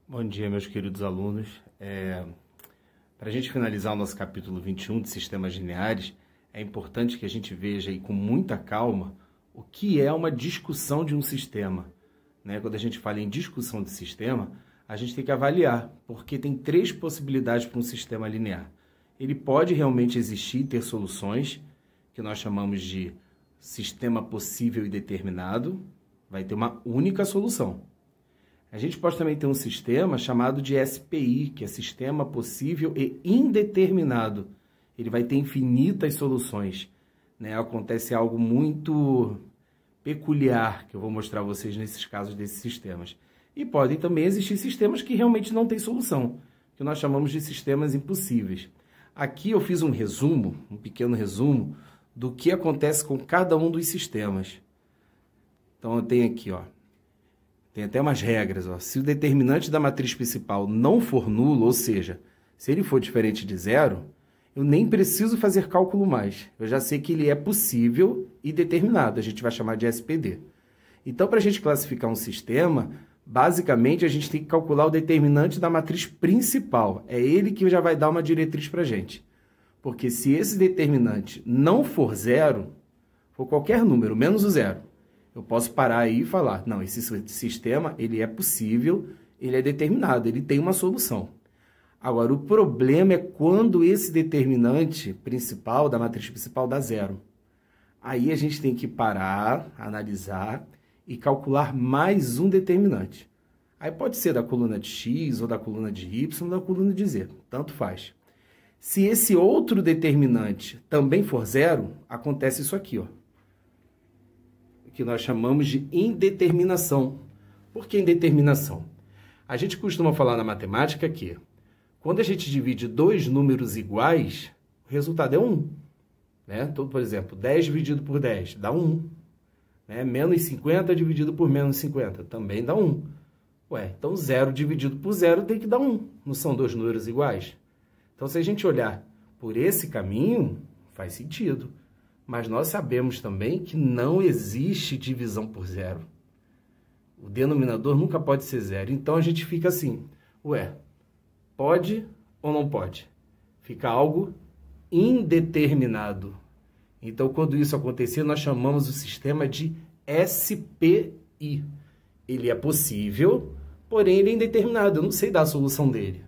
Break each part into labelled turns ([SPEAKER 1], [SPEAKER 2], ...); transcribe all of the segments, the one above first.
[SPEAKER 1] Bom dia, meus queridos alunos. Para a gente finalizar o nosso capítulo 21 de sistemas lineares, é importante que a gente veja aí com muita calma o que é uma discussão de um sistema. Né? Quando a gente fala em discussão de sistema, a gente tem que avaliar, porque tem três possibilidades para um sistema linear. Ele pode realmente existir e ter soluções, que nós chamamos de sistema possível e determinado, vai ter uma única solução. A gente pode também ter um sistema chamado de SPI, que é Sistema Possível e Indeterminado. Ele vai ter infinitas soluções. Né? Acontece algo muito peculiar que eu vou mostrar a vocês nesses casos desses sistemas. E podem também existir sistemas que realmente não têm solução, que nós chamamos de sistemas impossíveis. Aqui eu fiz um resumo, um pequeno resumo, do que acontece com cada um dos sistemas. Então eu tenho aqui, ó. Tem até umas regras, ó. Se o determinante da matriz principal não for nulo, ou seja, se ele for diferente de zero, eu nem preciso fazer cálculo mais. Eu já sei que ele é possível e determinado. A gente vai chamar de SPD. Então, para a gente classificar um sistema, basicamente a gente tem que calcular o determinante da matriz principal. É ele que já vai dar uma diretriz para a gente. Porque se esse determinante não for zero, for qualquer número, menos o zero, eu posso parar aí e falar, não, esse sistema ele é possível, ele é determinado, ele tem uma solução. Agora, o problema é quando esse determinante principal, da matriz principal, dá zero. Aí a gente tem que parar, analisar e calcular mais um determinante. Aí pode ser da coluna de x, ou da coluna de y, ou da coluna de z, tanto faz. Se esse outro determinante também for zero, acontece isso aqui, ó, que nós chamamos de indeterminação. Por que indeterminação? A gente costuma falar na matemática que quando a gente divide dois números iguais, o resultado é 1. Né? Então, por exemplo, 10 dividido por 10 dá 1. Né? Menos 50 dividido por menos 50 também dá 1. Ué, então 0 dividido por 0 tem que dar 1. Não são dois números iguais? Então, se a gente olhar por esse caminho, faz sentido. Mas nós sabemos também que não existe divisão por zero. O denominador nunca pode ser zero. Então, a gente fica assim, ué, pode ou não pode? Fica algo indeterminado. Então, quando isso acontecer, nós chamamos o sistema de SPI. Ele é possível, porém ele é indeterminado. Eu não sei dar a solução dele.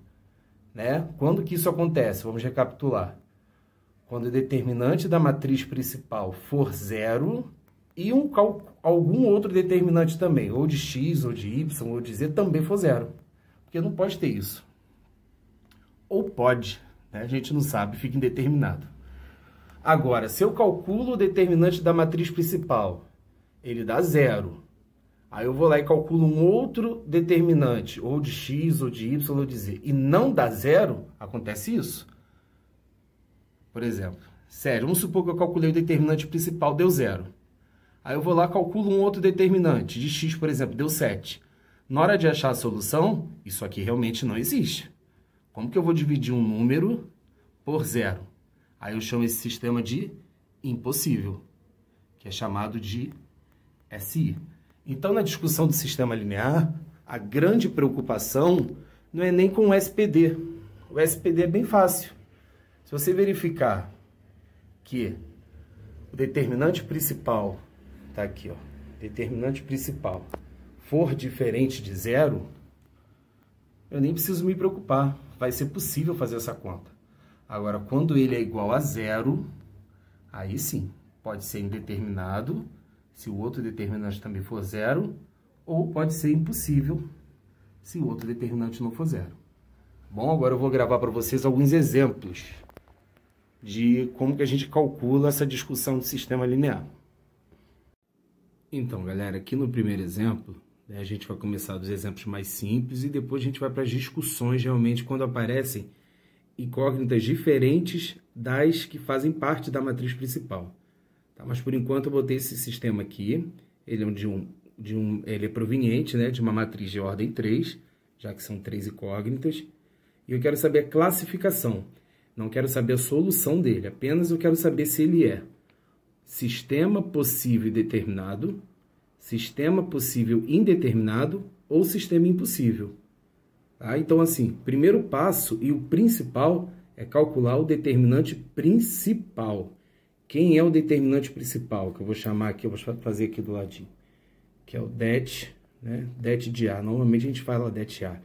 [SPEAKER 1] Né? Quando que isso acontece? Vamos recapitular. Quando o determinante da matriz principal for zero e algum outro determinante também, ou de x, ou de y, ou de z, também for zero. Porque não pode ter isso. Ou pode, né? A gente não sabe, fica indeterminado. Agora, se eu calculo o determinante da matriz principal, ele dá zero. Aí eu vou lá e calculo um outro determinante, ou de x, ou de y, ou de z, e não dá zero, acontece isso. Por exemplo, sério, vamos supor que eu calculei o determinante principal, deu 0. Aí eu vou lá e calculo um outro determinante, de x, por exemplo, deu 7. Na hora de achar a solução, isso aqui realmente não existe. Como que eu vou dividir um número por 0? Aí eu chamo esse sistema de impossível, que é chamado de SI. Então, na discussão do sistema linear, a grande preocupação não é nem com o SPD. O SPD é bem fácil. Se você verificar que o determinante principal, tá aqui, ó, determinante principal, for diferente de zero, eu nem preciso me preocupar, vai ser possível fazer essa conta. Agora, quando ele é igual a zero, aí sim, pode ser indeterminado, se o outro determinante também for zero, ou pode ser impossível, se o outro determinante não for zero. Bom, agora eu vou gravar para vocês alguns exemplos de como que a gente calcula essa discussão do sistema linear. Então, galera, aqui no primeiro exemplo, né, a gente vai começar dos exemplos mais simples e depois a gente vai para as discussões, realmente, quando aparecem incógnitas diferentes das que fazem parte da matriz principal. Tá? Mas, por enquanto, eu botei esse sistema aqui, ele é ele é proveniente, né, de uma matriz de ordem 3, já que são 3 incógnitas, e eu quero saber a classificação. Não quero saber a solução dele, apenas eu quero saber se ele é sistema possível e determinado, sistema possível indeterminado ou sistema impossível. Tá? Então, assim, primeiro passo e o principal é calcular o determinante principal. Quem é o determinante principal? Que eu vou chamar aqui, eu vou fazer aqui do ladinho. Que é o det, né? Det de A. Normalmente a gente fala det A.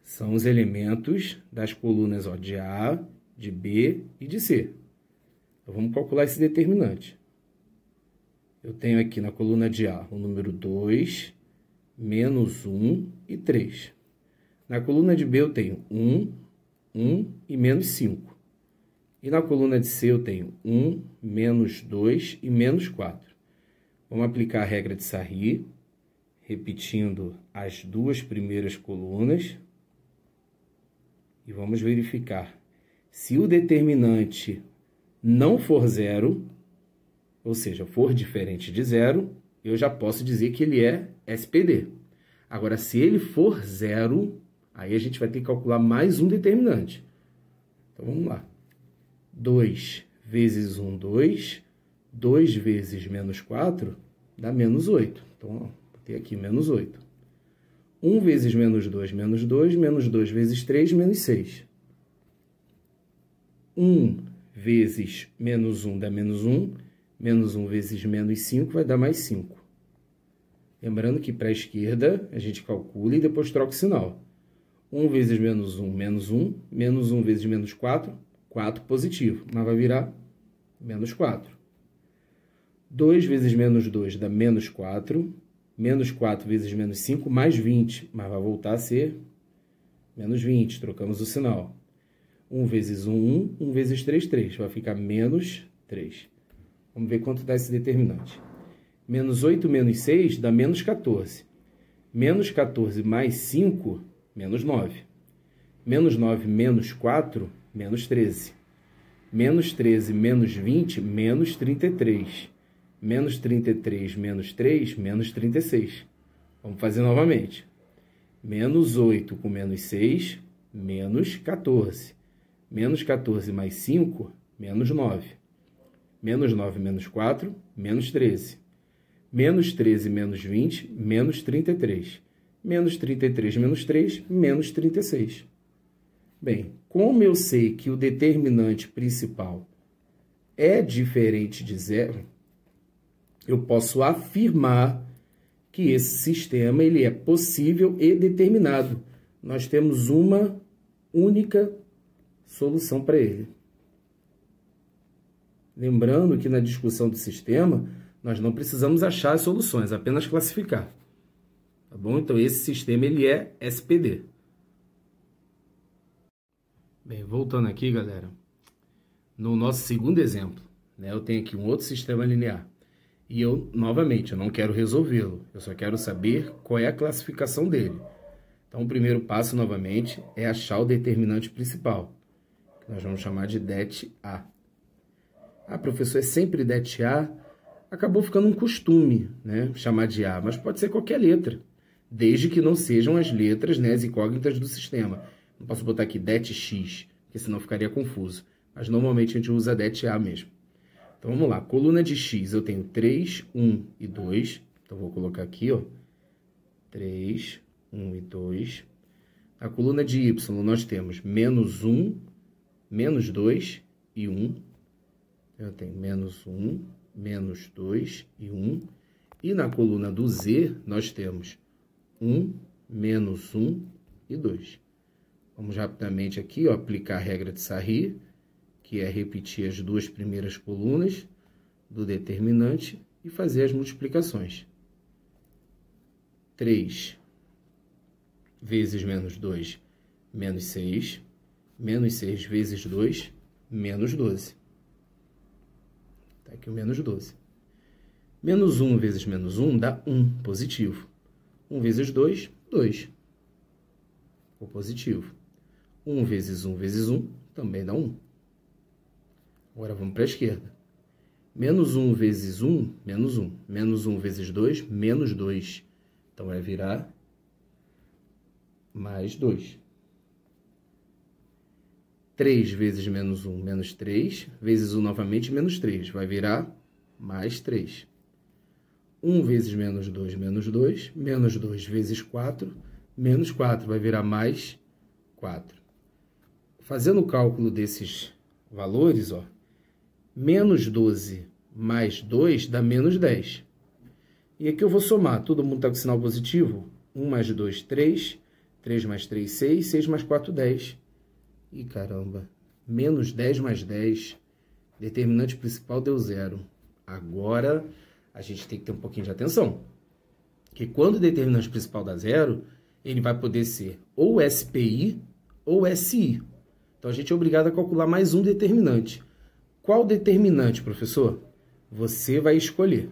[SPEAKER 1] São os elementos das colunas ó, de A, de B e de C. Então, vamos calcular esse determinante. Eu tenho aqui na coluna de A o número 2, menos 1 e 3. Na coluna de B eu tenho 1, 1 e menos 5. E na coluna de C eu tenho 1, menos 2 e menos 4. Vamos aplicar a regra de Sarri, repetindo as duas primeiras colunas. E vamos verificar. Se o determinante não for zero, ou seja, for diferente de zero, eu já posso dizer que ele é SPD. Agora, se ele for zero, aí a gente vai ter que calcular mais um determinante. Então, vamos lá. 2 vezes 1, 2. 2 vezes menos 4 dá menos 8. Então, ó, botei aqui menos 8. 1 vezes menos 2, menos 2. Menos 2 vezes 3, menos 6. 1 vezes menos 1 dá menos 1. Menos 1 vezes menos 5 vai dar mais 5. Lembrando que para a esquerda a gente calcula e depois troca o sinal. 1 vezes menos 1, menos 1. Menos 1 vezes menos 4, 4 positivo. Mas vai virar menos 4. 2 vezes menos 2 dá menos 4. Menos 4 vezes menos 5, mais 20. Mas vai voltar a ser menos 20. Trocamos o sinal. 1 vezes 1, 1. 1 vezes 3, 3. Vai ficar menos 3. Vamos ver quanto dá esse determinante. Menos 8 menos 6 dá menos 14. Menos 14 mais 5, menos 9. Menos 9 menos 4, menos 13. Menos 13 menos 20, menos 33. Menos 33 menos 3, menos 36. Vamos fazer novamente. Menos 8 com menos 6, menos 14. Menos 14 mais 5, menos 9. Menos 9 menos 4, menos 13. Menos 13 menos 20, menos 33. Menos 33 menos 3, menos 36. Bem, como eu sei que o determinante principal é diferente de zero, eu posso afirmar que esse sistema ele é possível e determinado. Nós temos uma única solução para ele. Lembrando que na discussão do sistema, nós não precisamos achar as soluções, apenas classificar. Tá bom? Então, esse sistema ele é SPD. Bem, voltando aqui, galera, no nosso segundo exemplo, né, eu tenho aqui um outro sistema linear. E eu, novamente, eu não quero resolvê-lo, eu só quero saber qual é a classificação dele. Então, o primeiro passo, novamente, é achar o determinante principal, que nós vamos chamar de det A. Ah, professor, é sempre det A? Acabou ficando um costume, né, chamar de A, mas pode ser qualquer letra, desde que não sejam as letras, né, as incógnitas do sistema. Não posso botar aqui det X, porque senão ficaria confuso. Mas normalmente a gente usa det A mesmo. Então vamos lá, coluna de X eu tenho 3, 1 e 2. Então vou colocar aqui, ó, 3, 1 e 2. Na coluna de Y nós temos menos 1, menos 2 e 1. Eu tenho menos 1, menos 2 e 1. E na coluna do Z nós temos 1, menos 1 e 2. Vamos rapidamente aqui, ó, aplicar a regra de Sarri, que é repetir as duas primeiras colunas do determinante e fazer as multiplicações. 3 vezes menos 2, menos 6. Menos 6 vezes 2, menos 12. Está aqui o menos 12. Menos 1 vezes menos 1 dá 1, positivo. 1 vezes 2, 2. Ficou positivo. 1 vezes 1 vezes 1 também dá 1. Agora vamos para a esquerda. Menos 1 vezes 1, menos 1. Menos 1 vezes 2, menos 2. Então vai virar mais 2. 3 vezes menos 1, menos 3. Vezes 1 novamente, menos 3. Vai virar mais 3. 1 vezes menos 2, menos 2. Menos 2 vezes 4 menos 4, vai virar mais 4. Fazendo o cálculo desses valores, ó, menos 12 mais 2 dá menos 10. E aqui eu vou somar, todo mundo está com sinal positivo? 1 mais 2, 3, 3 mais 3, 6, 6 mais 4, 10. Ih, caramba, menos 10 mais 10, determinante principal deu 0. Agora, a gente tem que ter um pouquinho de atenção. Porque quando o determinante principal dá 0, ele vai poder ser ou SPI ou SI. Então, a gente é obrigado a calcular mais um determinante. Qual determinante, professor? Você vai escolher.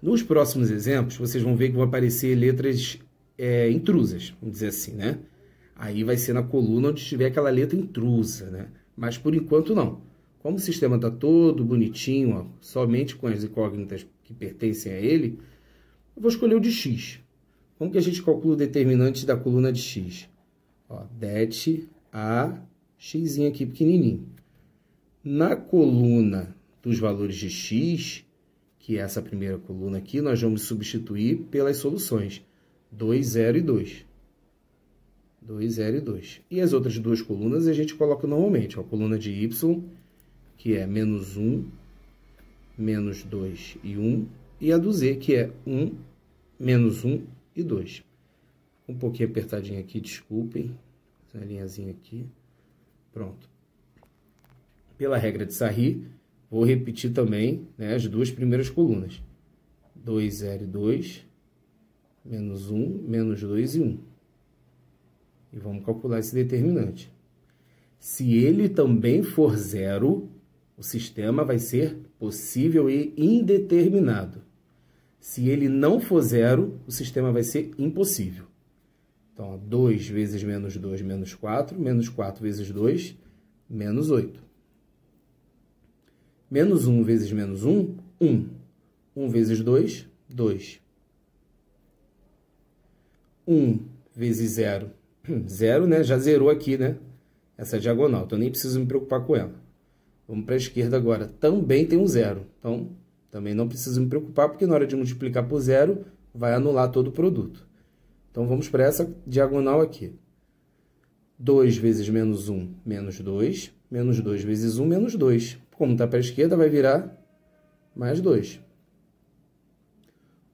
[SPEAKER 1] Nos próximos exemplos, vocês vão ver que vão aparecer letras intrusas, vamos dizer assim, né? Aí vai ser na coluna onde tiver aquela letra intrusa, né? Mas, por enquanto, não. Como o sistema está todo bonitinho, ó, somente com as incógnitas que pertencem a ele, eu vou escolher o de X. Como que a gente calcula o determinante da coluna de X? Ó, det a x aqui pequenininho. Na coluna dos valores de X, que é essa primeira coluna aqui, nós vamos substituir pelas soluções 2, 0 e 2. 2, 0 e 2. E as outras duas colunas a gente coloca normalmente. Ó, a coluna de Y, que é menos 1, menos 2 e 1. E a do Z, que é 1, menos 1 e 2. Um pouquinho apertadinho aqui, desculpem. Essa linhazinha aqui. Pronto. Pela regra de Sarri, vou repetir também, né, as duas primeiras colunas. 2, 0 e 2, menos 1, menos 2 e 1. E vamos calcular esse determinante. Se ele também for 0, o sistema vai ser possível e indeterminado. Se ele não for 0, o sistema vai ser impossível. Então, 2 vezes menos 2, menos 4 vezes 2, menos 8. Menos 1 vezes menos 1, 1. 1 vezes 2, 2. 1 vezes 0, 0, né? Já zerou aqui, né? Essa diagonal, então nem preciso me preocupar com ela. Vamos para a esquerda agora. Também tem um 0. Então, também não preciso me preocupar, porque na hora de multiplicar por 0, vai anular todo o produto. Então, vamos para essa diagonal aqui. 2 vezes menos 1, menos 2. Menos 2 vezes 1, menos 2. Como está para a esquerda, vai virar mais 2.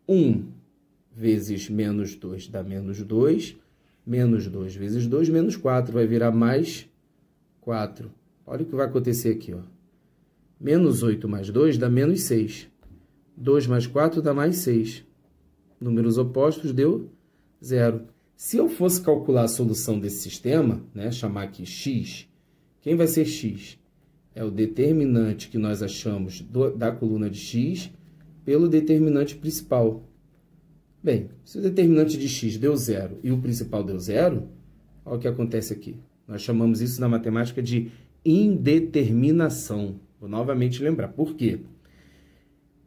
[SPEAKER 1] 1 vezes menos 2 dá menos 2. Menos 2 vezes 2, menos 4. Vai virar mais 4. Olha o que vai acontecer aqui, ó. Menos 8 mais 2 dá menos 6. 2 mais 4 dá mais 6. Números opostos deu 0. Se eu fosse calcular a solução desse sistema, né, chamar aqui x, quem vai ser x? É o determinante que nós achamos da coluna de x pelo determinante principal. Bem, se o determinante de x deu 0 e o principal deu 0, olha o que acontece aqui. Nós chamamos isso na matemática de indeterminação. Vou novamente lembrar. Por quê?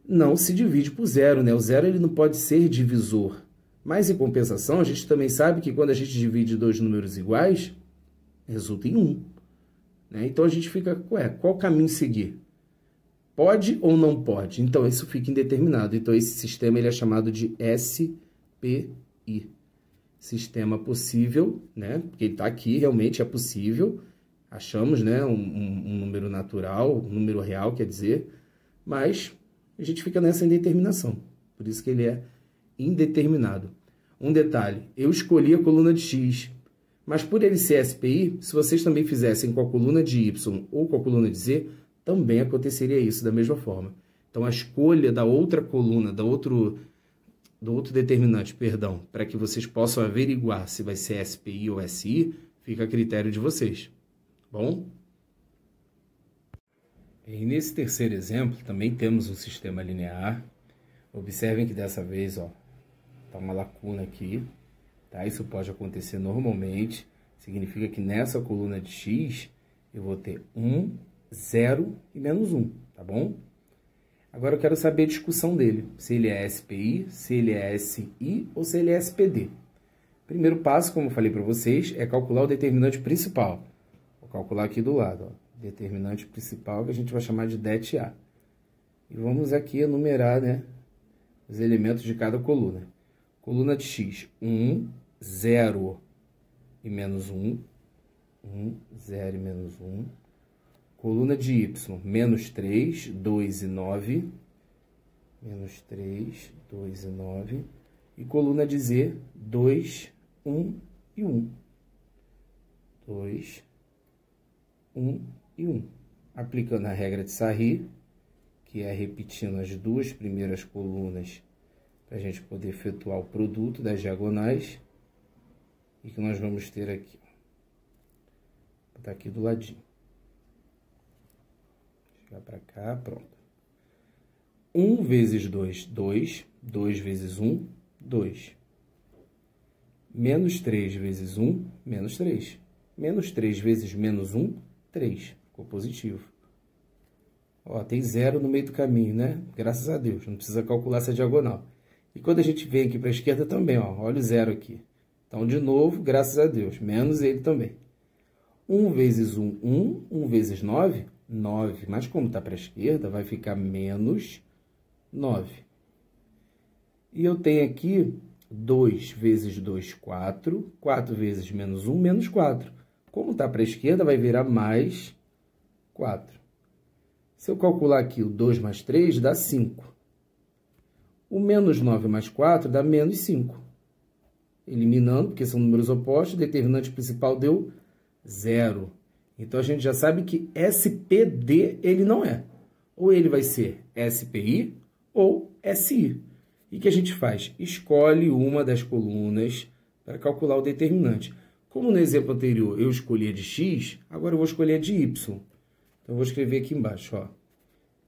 [SPEAKER 1] Não se divide por 0, né? O 0 ele não pode ser divisor. Mas, em compensação, a gente também sabe que quando a gente divide dois números iguais, resulta em 1. Né? Então, a gente fica, qual caminho seguir? Pode ou não pode? Então, isso fica indeterminado. Então, esse sistema ele é chamado de SPI. Sistema possível, né? Porque ele está aqui, realmente é possível. Achamos, né, um número natural, um número real, quer dizer, mas a gente fica nessa indeterminação. Por isso que ele é indeterminado. Um detalhe, eu escolhi a coluna de X, mas por ele ser SPI, se vocês também fizessem com a coluna de Y ou com a coluna de Z, também aconteceria isso da mesma forma. Então, a escolha da outra coluna, do outro determinante, perdão, para que vocês possam averiguar se vai ser SPI ou SI, fica a critério de vocês. Bom? E nesse terceiro exemplo, também temos um sistema linear. Observem que dessa vez, ó, tá uma lacuna aqui, tá? Isso pode acontecer normalmente. Significa que nessa coluna de X, eu vou ter 1, 0 e menos 1, tá bom? Agora eu quero saber a discussão dele. Se ele é SPI, se ele é SI ou se ele é SPD. Primeiro passo, como eu falei para vocês, é calcular o determinante principal. Vou calcular aqui do lado, ó. Determinante principal que a gente vai chamar de det A. E vamos aqui enumerar, né, os elementos de cada coluna. Coluna de X, 1, 0 e menos 1. 1, 0 e menos 1. Coluna de y, menos 3, 2 e 9. Menos 3, 2 e 9. E coluna de z, 2, 1 e 1. 2, 1 e 1. Aplicando a regra de Sarri, que é repetindo as duas primeiras colunas para a gente poder efetuar o produto das diagonais. E que nós vamos ter aqui. Vou botar aqui do ladinho. Chegar para cá, pronto. 1 vezes 2, 2. 2 vezes 1, 2. Menos 3 vezes 1, menos 3. Menos 3 vezes menos 1, 3. Ficou positivo. Ó, tem 0 no meio do caminho, né? Graças a Deus, não precisa calcular essa diagonal. E quando a gente vem aqui para a esquerda também, ó, olha o 0 aqui. Então, de novo, graças a Deus, menos ele também. 1 vezes 1, 1. 1 vezes 9, 9. Mas como está para a esquerda, vai ficar menos 9. E eu tenho aqui 2 vezes 2, 4. 4 vezes menos 1, menos 4. Como está para a esquerda, vai virar mais 4. Se eu calcular aqui o 2 mais 3, dá 5. O menos 9 mais 4 dá menos 5. Eliminando, porque são números opostos, o determinante principal deu 0. Então, a gente já sabe que SPD ele não é. Ou ele vai ser SPI ou SI. E o que a gente faz? Escolhe uma das colunas para calcular o determinante. Como no exemplo anterior eu escolhi a de x, agora eu vou escolher a de y. Então, eu vou escrever aqui embaixo, ó.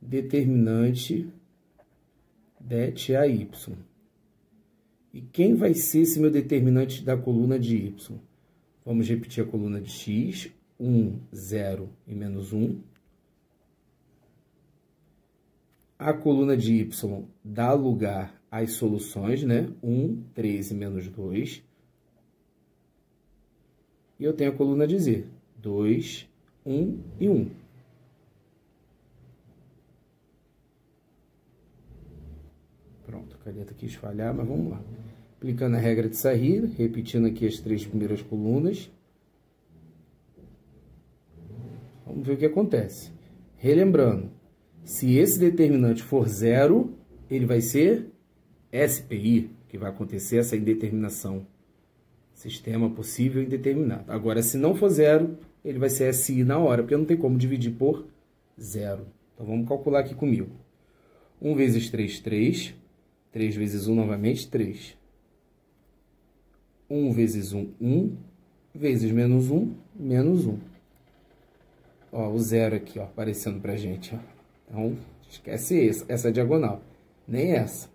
[SPEAKER 1] Determinante det AY. E quem vai ser esse meu determinante da coluna de y? Vamos repetir a coluna de x. 1, 0 e menos 1. A coluna de y dá lugar às soluções, né? 1, 3 e menos 2. E eu tenho a coluna de z. 2, 1 e 1. Pronto, a caneta quis falhar, mas vamos lá. Aplicando a regra de Sarri, repetindo aqui as 3 primeiras colunas. Vamos ver o que acontece. Relembrando, se esse determinante for 0, ele vai ser SPI, que vai acontecer essa indeterminação. Sistema possível indeterminado. Agora, se não for 0, ele vai ser SI na hora, porque não tem como dividir por 0. Então, vamos calcular aqui comigo. 1 vezes 3, 3. 3 vezes 1 novamente, 3. 1 vezes 1, 1. Vezes menos 1, menos 1. Ó, o 0 aqui, ó, aparecendo pra gente, ó. Então, esquece essa diagonal. Nem essa.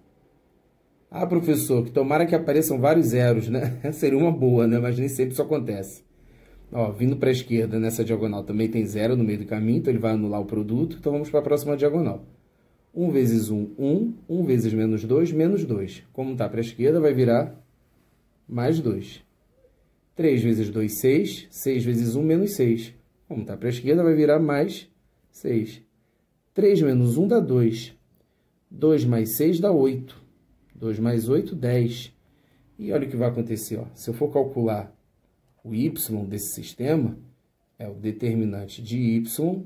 [SPEAKER 1] Ah, professor, que tomara que apareçam vários zeros, né? Seria uma boa, né? Mas nem sempre isso acontece. Ó, vindo para a esquerda, nessa diagonal também tem 0 no meio do caminho, então ele vai anular o produto. Então, vamos para a próxima diagonal. 1 vezes 1, 1. 1 vezes menos 2, menos 2. Como está para a esquerda, vai virar mais 2. 3 vezes 2, 6. 6 vezes 1, menos 6. Como está para a esquerda, vai virar mais 6. 3 menos 1 dá 2. 2 mais 6 dá 8. 2 mais 8, 10. E olha o que vai acontecer, ó. Se eu for calcular o y desse sistema, é o determinante de y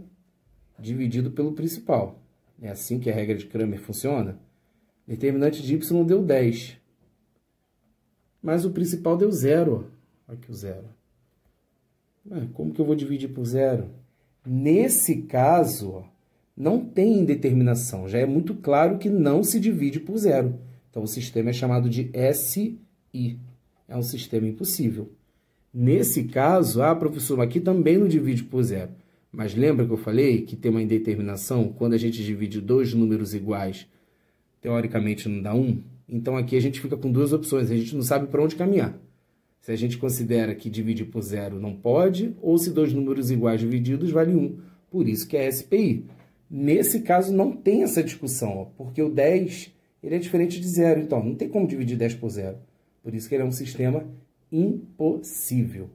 [SPEAKER 1] dividido pelo principal. É assim que a regra de Cramer funciona. Determinante de y deu 10. Mas o principal deu 0. Olha aqui o 0. Como que eu vou dividir por 0? Nesse caso, ó, não tem indeterminação. Já é muito claro que não se divide por 0. Então, o sistema é chamado de SI. É um sistema impossível. Nesse caso, professor, aqui também não divide por 0. Mas lembra que eu falei que tem uma indeterminação? Quando a gente divide dois números iguais, teoricamente não dá 1. Então, aqui a gente fica com duas opções. A gente não sabe para onde caminhar. Se a gente considera que dividir por 0 não pode, ou se dois números iguais divididos vale 1. Por isso que é SPI. Nesse caso, não tem essa discussão, ó, porque o 10 ele é diferente de 0. Então, não tem como dividir 10 por 0. Por isso que ele é um sistema impossível.